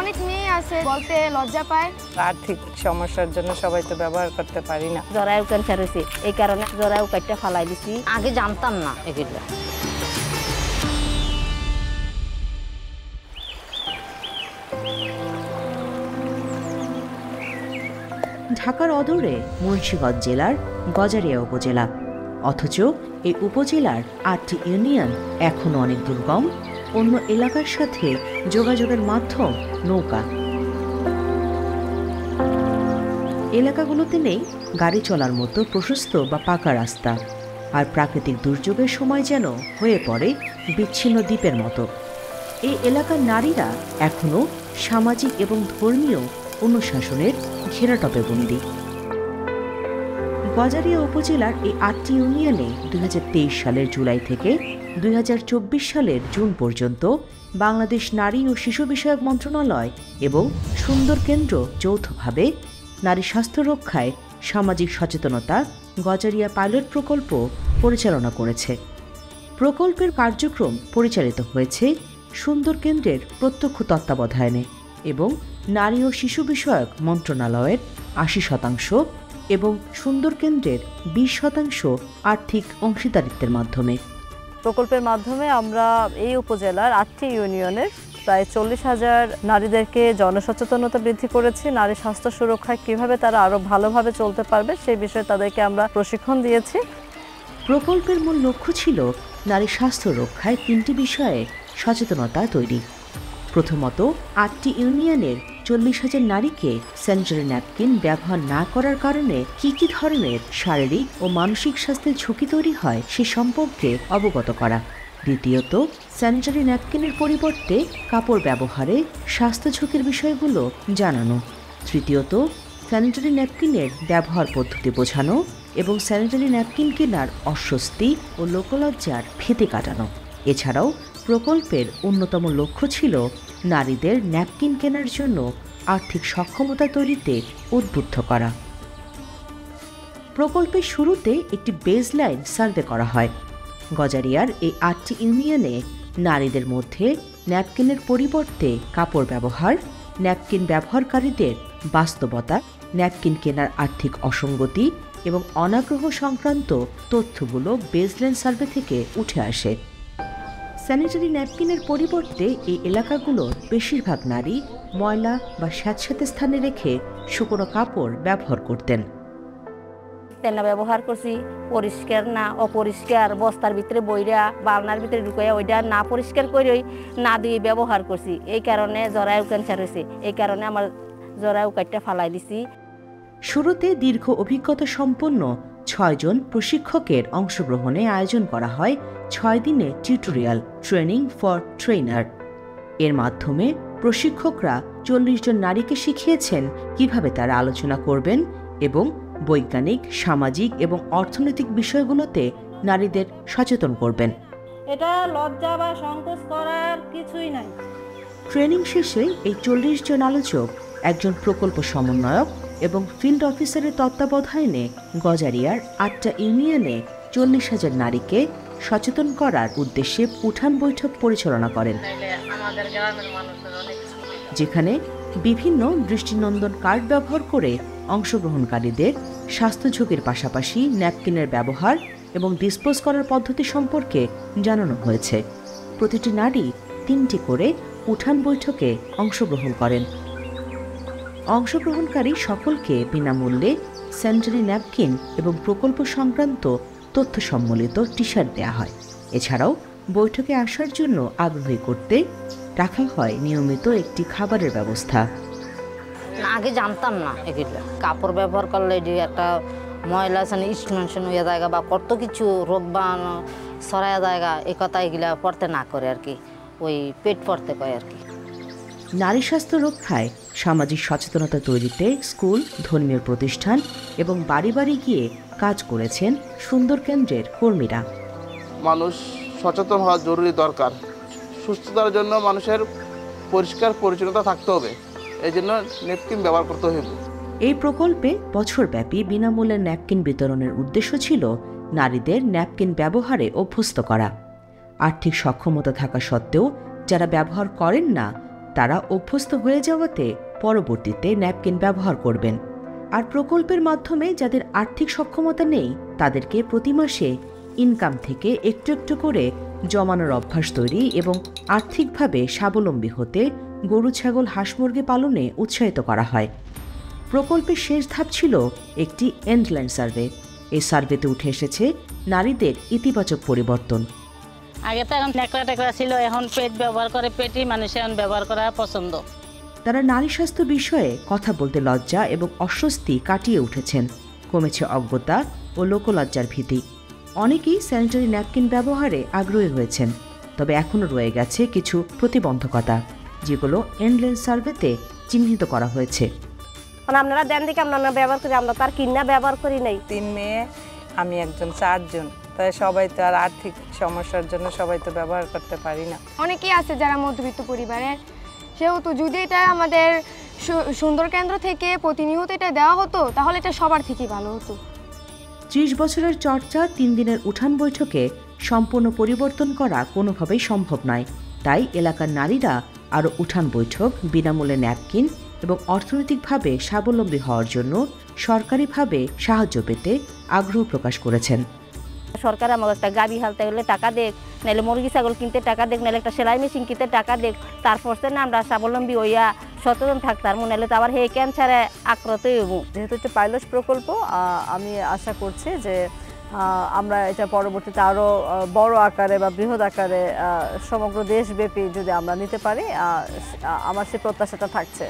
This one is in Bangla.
অনেক মেয়ে আছে বলতে লজ্জা পায়। আর্থিক সমস্যার জন্য সবাই তো ব্যবহার করতে পারি না। জরায়ু ক্যান্সার হয়েছে, এই কারণে জরায়ু কাটটা ফালাই দিছি। আগে জানতাম না এগুলো। ঢাকার অদূরে মুন্সিগঞ্জ জেলার গজারিয়া উপজেলা, অথচ এই উপজেলার ৮টি ইউনিয়ন এখনো অনেক দুর্গম। অন্য এলাকার সাথে যোগাযোগের মাধ্যম নৌকা। এলাকাগুলোতে নেই গাড়ি চলার মতো প্রশস্ত বা পাকা রাস্তা, আর প্রাকৃতিক দুর্যোগের সময় যেন হয়ে পড়ে বিচ্ছিন্ন দ্বীপের মতো। এই এলাকার নারীরা এখনো সামাজিক এবং ধর্মীয় অনুশাসনের ঘেরাটপে বন্দী। গজারিয়া উপজেলার এই ৮টি ইউনিয়নে ২০২৩ সালের জুলাই থেকে ২০২৪ সালের জুন পর্যন্ত বাংলাদেশ নারী ও শিশু বিষয়ক মন্ত্রণালয় এবং সুন্দর কেন্দ্র যৌথভাবে নারী স্বাস্থ্য রক্ষায় সামাজিক সচেতনতা গজারিয়া পাইলট প্রকল্প পরিচালনা করেছে। প্রকল্পের কার্যক্রম পরিচালিত হয়েছে সুন্দর কেন্দ্রের প্রত্যক্ষ তত্ত্বাবধানে এবং নারী ও শিশু বিষয়ক মন্ত্রণালয়ের ৮০% এবং সুন্দর কেন্দ্রের ২০% আর্থিক অংশীদারিত্বের মাধ্যমে। প্রকল্পের মাধ্যমে আমরা এই উপজেলার ৮টি ইউনিয়নের প্রায় ৪০,০০০ নারীদেরকে জনসচেতনতা বৃদ্ধি করেছি। নারী স্বাস্থ্য সুরক্ষায় কীভাবে তারা আরও ভালোভাবে চলতে পারবে সেই বিষয়ে তাদেরকে আমরা প্রশিক্ষণ দিয়েছি। প্রকল্পের মূল লক্ষ্য ছিল নারী স্বাস্থ্য রক্ষায় ৩টি বিষয়ে সচেতনতা তৈরি। প্রথমত, ৮টি ইউনিয়নের ৪০,০০০ নারীকে স্যানিটারি ন্যাপকিন ব্যবহার না করার কারণে কী কী ধরনের শারীরিক ও মানসিক স্বাস্থ্যের ঝুঁকি তৈরি হয় সে সম্পর্কে অবগত করা। দ্বিতীয়ত, স্যানিটারি ন্যাপকিনের পরিবর্তে কাপড় ব্যবহারে স্বাস্থ্য ঝুঁকির বিষয়গুলো জানানো। তৃতীয়ত, স্যানিটারি ন্যাপকিনের ব্যবহার পদ্ধতি বোঝানো এবং স্যানিটারি ন্যাপকিন কেনার অস্বস্তি ও লোকলজ্জার ভীতি কাটানো। এছাড়াও প্রকল্পের অন্যতম লক্ষ্য ছিল নারীদের ন্যাপকিন কেনার জন্য আর্থিক সক্ষমতা তৈরিতে উদ্বুদ্ধ করা। প্রকল্পের শুরুতে একটি বেসলাইন সার্ভে করা হয়। গজারিয়ার এই ৮টি ইউনিয়নে নারীদের মধ্যে ন্যাপকিনের পরিবর্তে কাপড় ব্যবহার, ন্যাপকিন ব্যবহারকারীদের বাস্তবতা, ন্যাপকিন কেনার আর্থিক অসঙ্গতি এবং অনাগ্রহ সংক্রান্ত তথ্যগুলো বেসলাইন সার্ভে থেকে উঠে আসে। স্যানিটারি ন্যাপকিনের পরিবর্তে এই এলাকাগুলোর বেশিরভাগ নারী ময়লা বা স্যাঁতস্যাঁতে স্থানে রেখে শুকনো কাপড় ব্যবহার করতেন। তেনা ব্যবহার করছি, পরিষ্কার না অপরিষ্কার বস্তার ভিতরে বইরা বালনার ভিতরে ঢুকাইয়া ওইটা না পরিষ্কার করেই না দিয়ে ব্যবহার করছি। এই কারণে জরায়ু ক্যান্সার হয়েছে, এই কারণে আমার জরায়ু কাটটা ফালাই দিছি। শুরুতে দীর্ঘ অভিজ্ঞতা সম্পন্ন ৬ জন প্রশিক্ষকের অংশগ্রহণে আয়োজন করা হয় ৬ দিনের টিউটোরিয়াল ট্রেনিং ফর ট্রেনার। এর মাধ্যমে প্রশিক্ষকরা ৪০ জন নারীকে শিখিয়েছেন কিভাবে তারা আলোচনা করবেন এবং বৈজ্ঞানিক, সামাজিক এবং অর্থনৈতিক বিষয়গুলোতে নারীদের সচেতন করবেন। এটা লজ্জা বা সংকোচ করার কিছুই নাই। ট্রেনিং শেষে এই ৪০ জন আলোচক, একজন প্রকল্প সমন্বয়ক এবং ফিল্ড অফিসারের তত্ত্বাবধানে গজারিয়ার ৮টা ইউনিয়নে ৪০,০০০ নারীকে সচেতন করার উদ্দেশ্যে উঠান বৈঠক পরিচালনা করেন, যেখানে বিভিন্ন দৃষ্টিনন্দন কার্ড ব্যবহার করে অংশগ্রহণকারীদের স্বাস্থ্য ঝুঁকির পাশাপাশি ন্যাপকিনের ব্যবহার এবং ডিসপোজ করার পদ্ধতি সম্পর্কে জানানো হয়েছে। প্রতিটি নারী ৩টি করে উঠান বৈঠকে অংশগ্রহণ করেন। অংশগ্রহণকারী সকলকে বিনামূল্যে স্যানিটারি ন্যাপকিন এবং প্রকল্প সংক্রান্ত তথ্য সম্বলিত টি শার্ট দেওয়া হয়। এছাড়াও বৈঠকে আসার জন্য আগ্রহী করতে রাখা হয় নিয়মিত একটি খাবারের ব্যবস্থা। আগে জানতাম না এগুলো। কাপড় ব্যবহার করলে যে একটা ময়লা ইনস্ট্রুমেন্টেশন হয়ে জায়গা বা কত কিছু রোগ বা সরাইয়া জায়গা, এই কথা এগুলা পড়তে না করে আর কি, ওই পেট পড়তে কয় আর কি। নারী স্বাস্থ্য রক্ষায় সামাজিক সচেতনতা তৈরিতে স্কুল, ধর্মীয় প্রতিষ্ঠান এবং বাড়ি বাড়ি গিয়ে কাজ করেছেন সুন্দর কেন্দ্রের কর্মীরা। মানুষ সচেতন হওয়া জরুরি দরকার। সুস্থতার জন্য মানুষের পরিষ্কার পরিচ্ছন্নতা থাকতে হবে, এই জন্য ন্যাপকিন ব্যবহার করতে হবে। এই প্রকল্পে বছরব্যাপী বিনামূল্যে ন্যাপকিন বিতরণের উদ্দেশ্য ছিল নারীদের ন্যাপকিন ব্যবহারে অভ্যস্ত করা। আর্থিক সক্ষমতা থাকা সত্ত্বেও যারা ব্যবহার করেন না তারা অভ্যস্ত হয়ে যাওয়াতে পরবর্তীতে ন্যাপকিন ব্যবহার করবেন। আর প্রকল্পের মাধ্যমে যাদের আর্থিক সক্ষমতা নেই তাদেরকে প্রতি মাসে ইনকাম থেকে একটু একটু করে জমানোর অভ্যাস তৈরি এবং আর্থিকভাবে স্বাবলম্বী হতে গরু, ছাগল, হাঁস, মুরগি পালনে উৎসাহিত করা হয়। প্রকল্পের শেষ ধাপ ছিল একটি এন্ডল্যান্ড সার্ভে। এই সার্ভেতে উঠে এসেছে নারীদের ইতিবাচক পরিবর্তন। আগে তো এখন টেকরা টেকরা ছিল, এখন পেট ব্যবহার করে, পেটই মানুষের এখন ব্যবহার করা পছন্দ। তারা নারী স্বাস্থ্য বিষয়ে কথা বলতে লজ্জা এবং অস্বস্তি কাটিয়ে উঠেছেন। কমেছে অজ্ঞতা ও লোকলজ্জার ভীতি। অনেকেই স্যানিটারি ন্যাপকিন ব্যবহারে আগ্রহী হয়েছেন, তবে এখনও রয়ে গেছে কিছু প্রতিবন্ধকতা, যেগুলো এন্ডল্যান্ড সার্ভেতে চিহ্নিত করা হয়েছে। আপনারা দেন দিকে আমরা ব্যবহার করি, আমরা তার কিনা ব্যবহার করি নাই। 3 মেয়ে, আমি একজন, 4 জন। তাই সবাই তো আর আর্থিক সমস্যার জন্য সবাই তো ব্যবহার করতে পারি না। অনেকেই আছে যারা মধ্যবিত্ত পরিবারের, সেহেতু যদি এটা আমাদের সুন্দর কেন্দ্র থেকে প্রতিনিয়ত এটা দেওয়া হতো তাহলে এটা সবার থেকেই ভালো হতো। 30 বছরের চর্চা 3 দিনের উঠান বৈঠকে সম্পূর্ণ পরিবর্তন করা কোনোভাবেই সম্ভব নয়। তাই এলাকার নারীরা আরও উঠান বৈঠক, বিনামূল্যে ন্যাপকিন এবং অর্থনৈতিকভাবে স্বাবলম্বী হওয়ার জন্য সরকারিভাবে সাহায্য পেতে আগ্রহ প্রকাশ করেছেন। সরকার আমাকে একটা গাড়ি হালতে গেলে টাকা দেখ, নাহলে মুরগি ছাগল কিনতে টাকা দেখ, নাহলে একটা সেলাই মেশিন কিনতে টাকা দেখ, তারপর না আমরা স্বাবলম্বী হইয়া সচেতন থাকতাম, নাহলে তো আবার হে ক্যান্সারে আক্রান্ত হইব। যেহেতু এটা পাইলট প্রকল্প, আমি আশা করছি যে আমরা এটা পরবর্তীতে আরও বড় আকারে বা বৃহৎ আকারে সমগ্র দেশব্যাপী যদি আমরা নিতে পারি, আমার সে প্রত্যাশাটা থাকছে।